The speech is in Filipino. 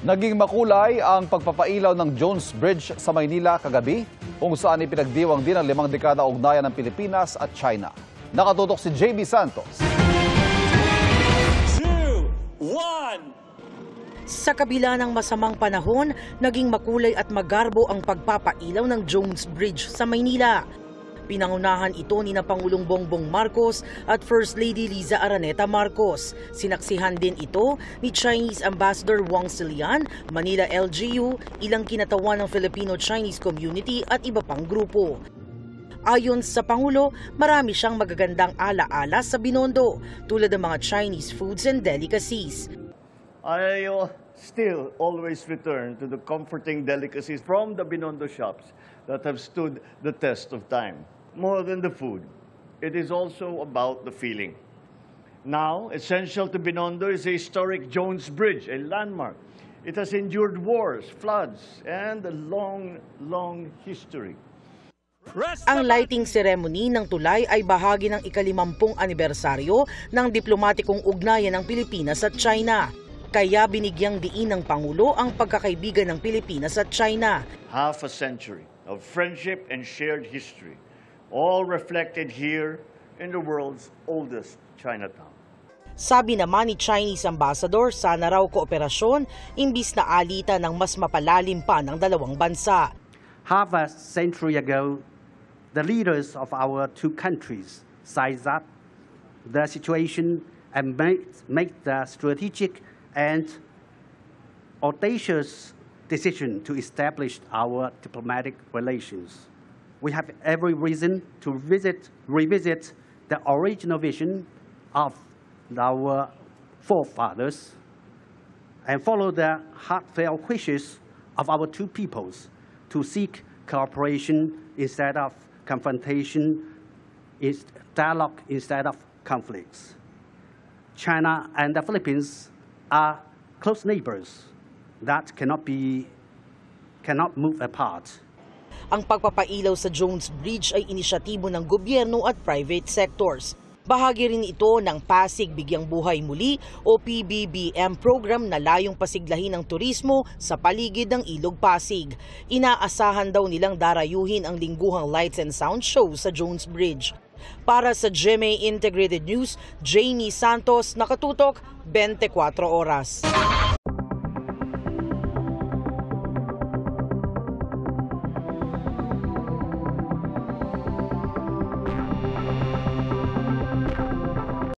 Naging makulay ang pagpapailaw ng Jones Bridge sa Maynila kagabi, kung saan ipinagdiwang din ang 5 dekada ugnayan ng Pilipinas at China. Nakatutok si JB Santos. 2, 1. Sa kabila ng masamang panahon, naging makulay at magarbo ang pagpapailaw ng Jones Bridge sa Maynila. Pinangunahan ito ni Pangulong Bongbong Marcos at First Lady Liza Araneta Marcos. Sinaksihan din ito ni Chinese Ambassador Wang Silian, Manila LGU, ilang kinatawan ng Filipino-Chinese community at iba pang grupo. Ayon sa Pangulo, marami siyang magagandang alaala sa Binondo, tulad ng mga Chinese foods and delicacies. I still always return to the comforting delicacies from the Binondo shops that have stood the test of time. More than the food, it is also about the feeling. Now, essential to Binondo is a historic Jones Bridge, a landmark. It has endured wars, floods, and a long, long history. Ang lighting ceremony ng tulay ay bahagi ng ika-50 anibersaryo ng diplomatikong ugnayan ng Pilipinas at China. Kaya binigyang diin ng Pangulo ang pagkakaibigan ng Pilipinas at China. Half a century of friendship and shared history, all reflected here in the world's oldest Chinatown. Sabi naman ni Chinese Ambassador, sana raw kooperasyon imbis na alitan ng mas mapalalim pa ng dalawang bansa. Half a century ago, the leaders of our two countries sized up the situation and made the strategic and audacious decision to establish our diplomatic relations. We have every reason to revisit the original vision of our forefathers and follow the heartfelt wishes of our two peoples to seek cooperation instead of confrontation, dialogue instead of conflicts. China and the Philippines are close neighbors that cannot move apart. Ang pagpapailaw sa Jones Bridge ay inisyatibo ng gobyerno at private sectors. Bahagi rin ito ng Pasig Bigyang Buhay Muli o PBBM program na layong pasiglahin ang turismo sa paligid ng Ilog Pasig. Inaasahan daw nilang darayuhin ang lingguhang lights and sound show sa Jones Bridge. Para sa GMA Integrated News, Jamie Santos, nakatutok 24 oras.